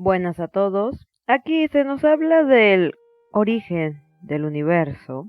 Buenas a todos. Aquí se nos habla del origen del universo,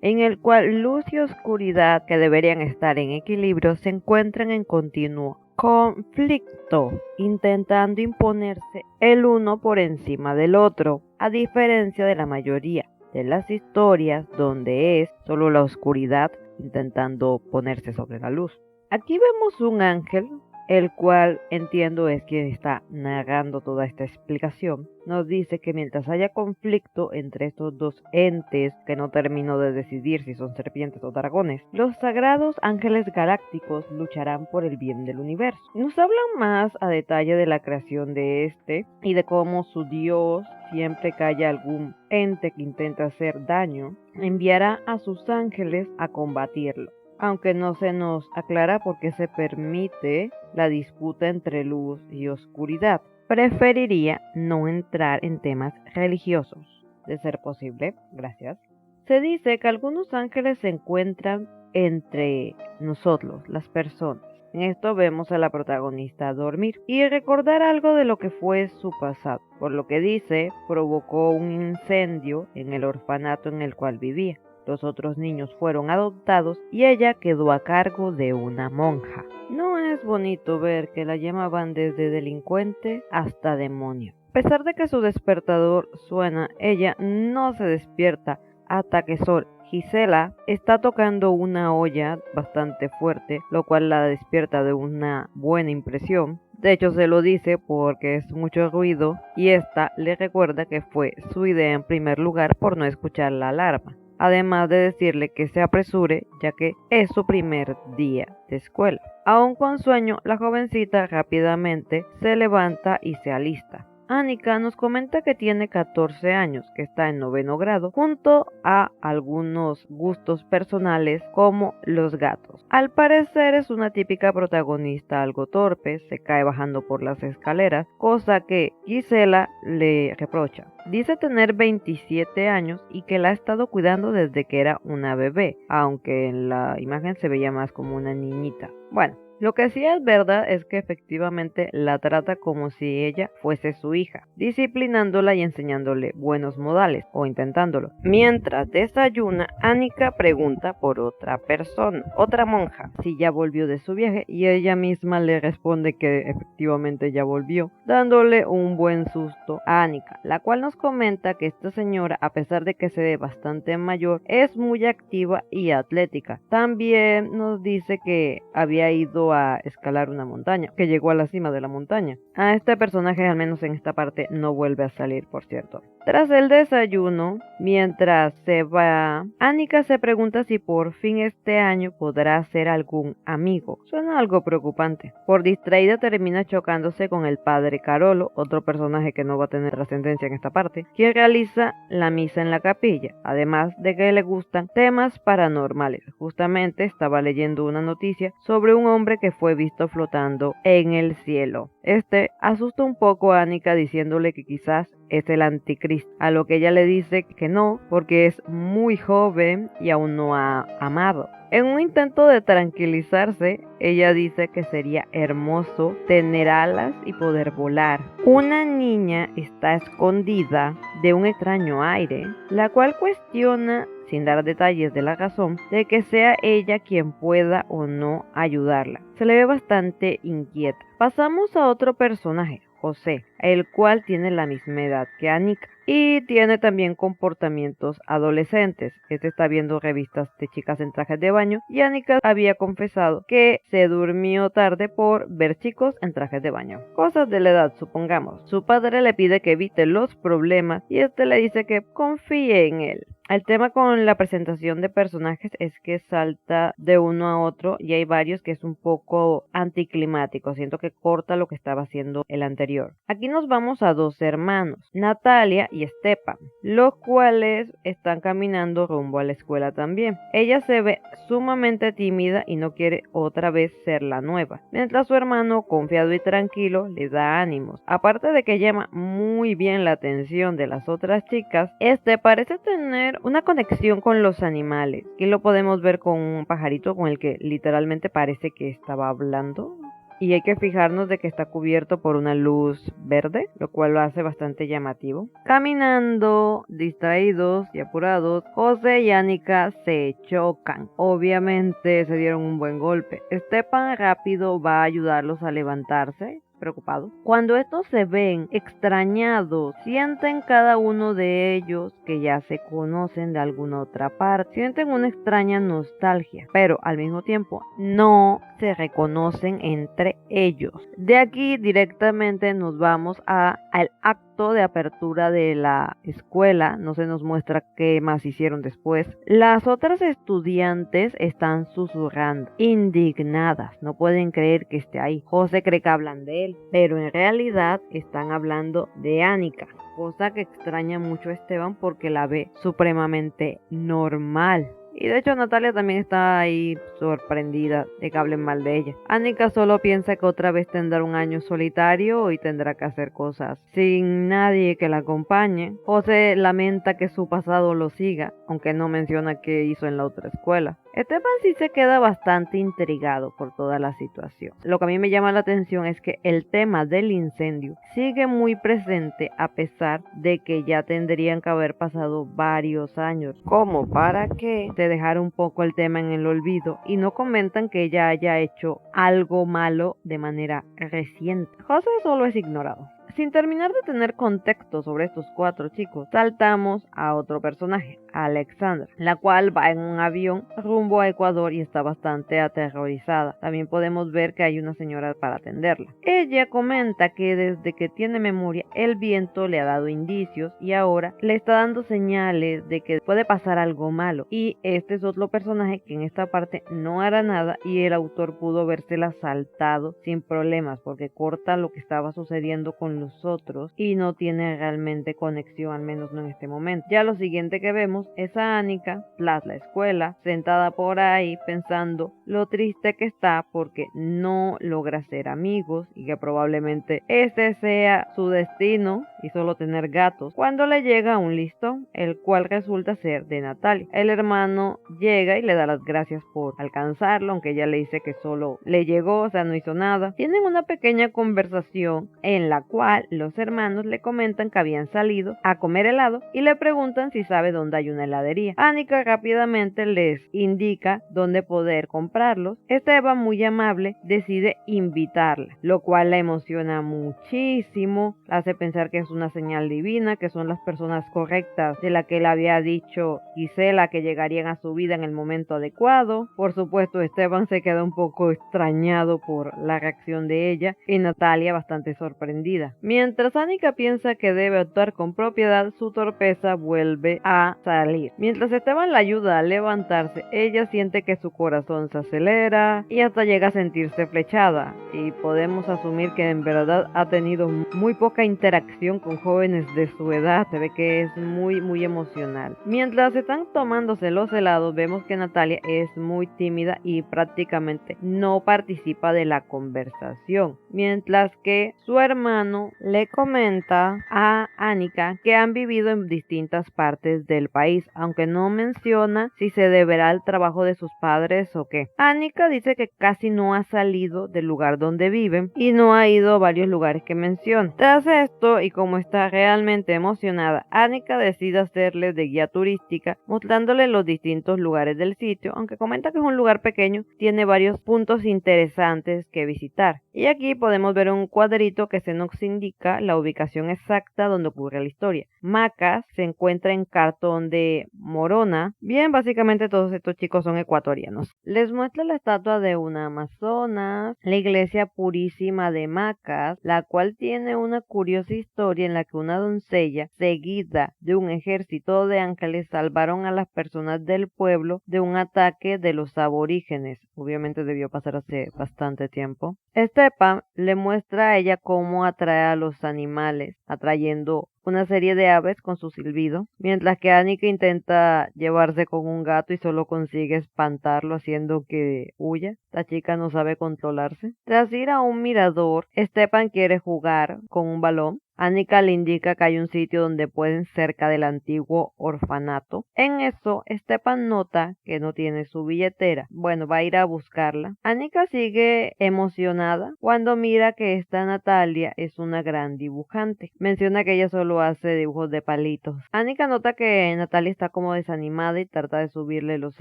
en el cual luz y oscuridad, que deberían estar en equilibrio, se encuentran en continuo conflicto, intentando imponerse el uno por encima del otro, a diferencia de la mayoría de las historias donde es solo la oscuridad intentando ponerse sobre la luz. Aquí vemos un ángel, el cual entiendo es quien está narrando toda esta explicación. Nos dice que mientras haya conflicto entre estos dos entes, que no termino de decidir si son serpientes o dragones, los sagrados ángeles galácticos lucharán por el bien del universo. Nos hablan más a detalle de la creación de este y de cómo su dios, siempre que haya algún ente que intente hacer daño, enviará a sus ángeles a combatirlo, aunque no se nos aclara por qué se permite la disputa entre luz y oscuridad. Preferiría no entrar en temas religiosos, de ser posible, gracias. Se dice que algunos ángeles se encuentran entre nosotros, las personas. En esto vemos a la protagonista dormir y recordar algo de lo que fue su pasado. Por lo que dice, provocó un incendio en el orfanato en el cual vivía. Los otros niños fueron adoptados y ella quedó a cargo de una monja. No es bonito ver que la llamaban desde delincuente hasta demonio. A pesar de que su despertador suena, ella no se despierta hasta que Sor Gisela está tocando una olla bastante fuerte, lo cual la despierta de una buena impresión. De hecho, se lo dice porque es mucho ruido y esta le recuerda que fue su idea en primer lugar por no escuchar la alarma, además de decirle que se apresure ya que es su primer día de escuela. Aún con sueño, la jovencita rápidamente se levanta y se alista. Annika nos comenta que tiene 14 años, que está en 9º grado, junto a algunos gustos personales como los gatos. Al parecer es una típica protagonista algo torpe, se cae bajando por las escaleras, cosa que Gisela le reprocha. Dice tener 27 años y que la ha estado cuidando desde que era una bebé, aunque en la imagen se veía más como una niñita. Bueno, lo que sí es verdad es que efectivamente la trata como si ella fuese su hija, disciplinándola y enseñándole buenos modales, o intentándolo. Mientras desayuna, Annika pregunta por otra persona, otra monja, si ya volvió de su viaje, y ella misma le responde que efectivamente ya volvió, dándole un buen susto a Annika, la cual nos comenta que esta señora, a pesar de que se ve bastante mayor, es muy activa y atlética. También nos dice que había ido a escalar una montaña, que llegó a la cima de la montaña. A este personaje, al menos en esta parte, no vuelve a salir, por cierto. Tras el desayuno, mientras se va, Annika se pregunta si por fin este año podrá hacer algún amigo. Suena algo preocupante. Por distraída termina chocándose con el padre Carolo, otro personaje que no va a tener trascendencia en esta parte, quien realiza la misa en la capilla, además de que le gustan temas paranormales. Justamente estaba leyendo una noticia sobre un hombre que fue visto flotando en el cielo. Este asusta un poco a Annika diciéndole que quizás es el anticristo, a lo que ella le dice que no, porque es muy joven y aún no ha amado. En un intento de tranquilizarse, ella dice que sería hermoso tener alas y poder volar. Una niña está escondida de un extraño aire, la cual cuestiona, sin dar detalles de la razón, de que sea ella quien pueda o no ayudarla. Se le ve bastante inquieta. Pasamos a otro personaje, José, el cual tiene la misma edad que Annika y tiene también comportamientos adolescentes. Este está viendo revistas de chicas en trajes de baño y Annika había confesado que se durmió tarde por ver chicos en trajes de baño. Cosas de la edad, supongamos. Su padre le pide que evite los problemas y este le dice que confíe en él. El tema con la presentación de personajes es que salta de uno a otro y hay varios que es un poco anticlimático. Siento que corta lo que estaba haciendo el anterior. Aquí nos vamos a dos hermanos, Natalia y Stepan, los cuales están caminando rumbo a la escuela también. Ella se ve sumamente tímida y no quiere otra vez ser la nueva, mientras su hermano, confiado y tranquilo, le da ánimos. Aparte de que llama muy bien la atención de las otras chicas, este parece tener una conexión con los animales, y lo podemos ver con un pajarito con el que literalmente parece que estaba hablando. y hay que fijarnos de que está cubierto por una luz verde, lo cual lo hace bastante llamativo. Caminando, distraídos y apurados, José y Annika se chocan. Obviamente se dieron un buen golpe. Stepan rápido va a ayudarlos a levantarse, preocupado. Cuando estos se ven extrañados, sienten cada uno de ellos que ya se conocen de alguna otra parte. Sienten una extraña nostalgia, pero al mismo tiempo no se reconocen entre ellos. De aquí directamente nos vamos al acto de apertura de la escuela. No se nos muestra qué más hicieron después. Las otras estudiantes están susurrando, indignadas, no pueden creer que esté ahí. José cree que hablan de él, pero en realidad están hablando de Annika, cosa que extraña mucho a Esteban porque la ve supremamente normal. Y de hecho Natalia también está ahí sorprendida de que hablen mal de ella. Annika solo piensa que otra vez tendrá un año solitario y tendrá que hacer cosas sin nadie que la acompañe. José lamenta que su pasado lo siga, aunque no menciona qué hizo en la otra escuela. Esteban sí se queda bastante intrigado por toda la situación. Lo que a mí me llama la atención es que el tema del incendio sigue muy presente a pesar de que ya tendrían que haber pasado varios años, como para que se dejara un poco el tema en el olvido y no comentan que ella haya hecho algo malo de manera reciente. José solo es ignorado. Sin terminar de tener contexto sobre estos 4 chicos, saltamos a otro personaje, Alexandra, la cual va en un avión rumbo a Ecuador y está bastante aterrorizada. También podemos ver que hay una señora para atenderla. Ella comenta que desde que tiene memoria el viento le ha dado indicios y ahora le está dando señales de que puede pasar algo malo, y este es otro personaje que en esta parte no hará nada y el autor pudo vérsela saltado sin problemas porque corta lo que estaba sucediendo con los otros y no tiene realmente conexión, al menos no en este momento. Ya lo siguiente que vemos es a Annika tras la escuela, sentada por ahí pensando lo triste que está porque no logra ser amigos y que probablemente ese sea su destino y solo tener gatos, cuando le llega un listón, el cual resulta ser de Natalia. El hermano llega y le da las gracias por alcanzarlo, aunque ella le dice que solo le llegó, o sea, no hizo nada. Tienen una pequeña conversación en la cual los hermanos le comentan que habían salido a comer helado y le preguntan si sabe dónde hay una heladería. Annika rápidamente les indica dónde poder comprarlos. Esteban, muy amable, decide invitarla, lo cual la emociona muchísimo, hace pensar que es una señal divina, que son las personas correctas de la que le había dicho Gisela que llegarían a su vida en el momento adecuado. Por supuesto, Esteban se queda un poco extrañado por la reacción de ella y Natalia bastante sorprendida. Mientras Annika piensa que debe actuar con propiedad, su torpeza vuelve a salir. Mientras Esteban la ayuda a levantarse, ella siente que su corazón se acelera y hasta llega a sentirse flechada, y podemos asumir que en verdad ha tenido muy poca interacción con jóvenes de su edad. Se ve que es muy emocional. Mientras están tomándose los helados, vemos que Natalia es muy tímida y prácticamente no participa de la conversación, mientras que su hermano le comenta a Annika que han vivido en distintas partes del país, aunque no menciona si se deberá al trabajo de sus padres o qué. Annika dice que casi no ha salido del lugar donde viven y no ha ido a varios lugares que menciona. Tras esto, y como está realmente emocionada, Annika decide hacerle de guía turística, mostrándole los distintos lugares del sitio, aunque comenta que es un lugar pequeño, tiene varios puntos interesantes que visitar. Y aquí podemos ver un cuadrito que se nos indica la ubicación exacta donde ocurre la historia. Macas se encuentra en Cartón de Morona. Bien, básicamente todos estos chicos son ecuatorianos. Les muestra la estatua de una amazona, la iglesia purísima de Macas, la cual tiene una curiosa historia en la que una doncella, seguida de un ejército de ángeles, salvaron a las personas del pueblo de un ataque de los aborígenes. Obviamente debió pasar hace bastante tiempo. Stepan le muestra a ella cómo atrae a los animales, atrayendo una serie de aves con su silbido, mientras que Annika intenta llevarse con un gato y solo consigue espantarlo haciendo que huya. La chica no sabe controlarse. Tras ir a un mirador, Stepan quiere jugar con un balón. Annika le indica que hay un sitio donde pueden cerca del antiguo orfanato. En eso, Stepan nota que no tiene su billetera. Bueno, va a ir a buscarla. Annika sigue emocionada cuando mira que esta Natalia es una gran dibujante. Menciona que ella solo hace dibujos de palitos. Annika nota que Natalia está como desanimada y trata de subirle los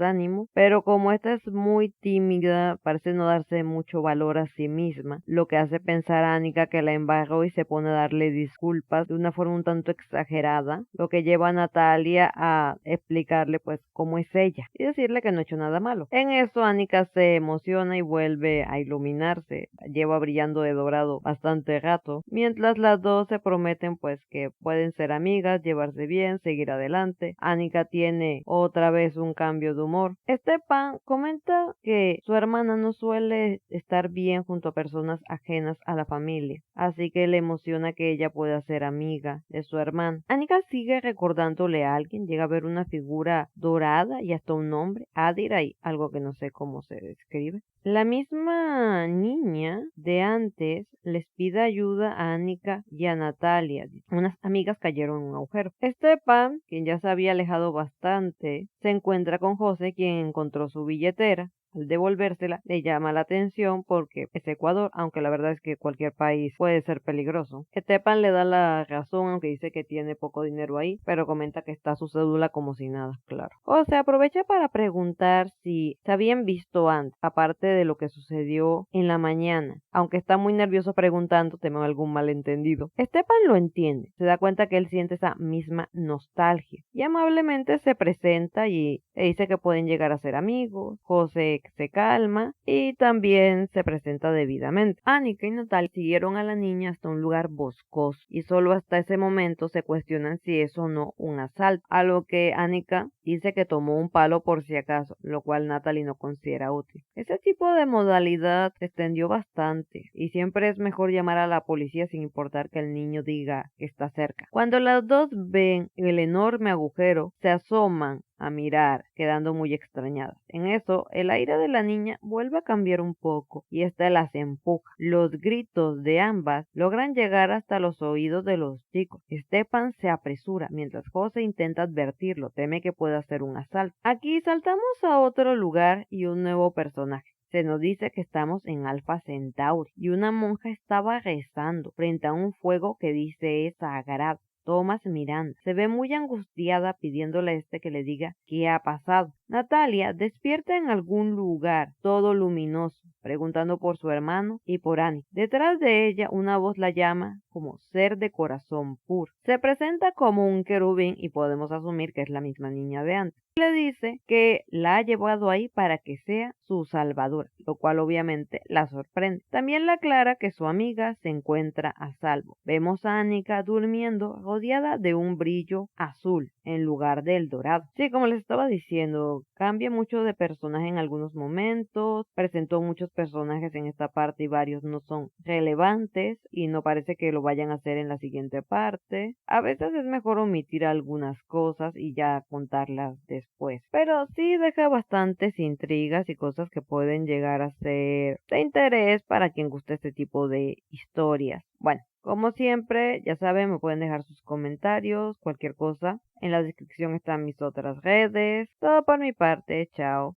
ánimos, pero como esta es muy tímida, parece no darse mucho valor a sí misma, lo que hace pensar a Annika que la embarró y se pone a darle disculpas de una forma un tanto exagerada, lo que lleva a Natalia a explicarle pues cómo es ella y decirle que no ha hecho nada malo. En eso Annika se emociona y vuelve a iluminarse, lleva brillando de dorado bastante rato, mientras las dos se prometen pues que pueden ser amigas, llevarse bien, seguir adelante. Annika tiene otra vez un cambio de humor. Stepan comenta que su hermana no suele estar bien junto a personas ajenas a la familia, así que le emociona que ella pueda ser amiga de su hermana. Annika sigue recordándole a alguien, llega a ver una figura dorada y hasta un nombre, Adira, y algo que no sé cómo se describe. La misma niña de antes les pide ayuda a Annika y a Natalia. Unas amigas cayeron en un agujero. Stepan, quien ya se había alejado bastante, se encuentra con José, quien encontró su billetera. Al devolvérsela, le llama la atención porque es Ecuador, aunque la verdad es que cualquier país puede ser peligroso. Stepan le da la razón, aunque dice que tiene poco dinero ahí, pero comenta que está su cédula como si nada, claro. O sea, aprovecha para preguntar si se habían visto antes, aparte de lo que sucedió en la mañana, aunque está muy nervioso preguntando, teme algún malentendido. Stepan lo entiende, se da cuenta que él siente esa misma nostalgia y amablemente se presenta y le dice que pueden llegar a ser amigos. José se calma y también se presenta debidamente. Annika y Natalia siguieron a la niña hasta un lugar boscoso y solo hasta ese momento se cuestionan si es o no un asalto, a lo que Annika dice que tomó un palo por si acaso, lo cual Natalie no considera útil. Ese tipo de modalidad se extendió bastante y siempre es mejor llamar a la policía sin importar que el niño diga que está cerca. Cuando las dos ven el enorme agujero, se asoman a mirar, quedando muy extrañadas. En eso, el aire de la niña vuelve a cambiar un poco y ésta las empuja. Los gritos de ambas logran llegar hasta los oídos de los chicos. Stepan se apresura mientras José intenta advertirlo, teme que pueda ser un asalto. Aquí saltamos a otro lugar y un nuevo personaje. Se nos dice que estamos en Alpha Centauri y una monja estaba rezando frente a un fuego que dice es sagrado. Thomas Miranda se ve muy angustiada pidiéndole a este que le diga qué ha pasado. Natalia despierta en algún lugar todo luminoso, preguntando por su hermano y por Annie. Detrás de ella una voz la llama como ser de corazón puro. Se presenta como un querubín y podemos asumir que es la misma niña de antes. Le dice que la ha llevado ahí para que sea su salvadora, lo cual obviamente la sorprende. También le aclara que su amiga se encuentra a salvo. Vemos a Annika durmiendo rodeada de un brillo azul en lugar del dorado. Sí, como les estaba diciendo, cambia mucho de personaje en algunos momentos, presentó muchos personajes en esta parte y varios no son relevantes y no parece que lo vayan a hacer en la siguiente parte. A veces es mejor omitir algunas cosas y ya contarlas después, pero sí deja bastantes intrigas y cosas que pueden llegar a ser de interés para quien guste este tipo de historias. Bueno, como siempre, ya saben, me pueden dejar sus comentarios, cualquier cosa. En la descripción están mis otras redes. Todo por mi parte, chao.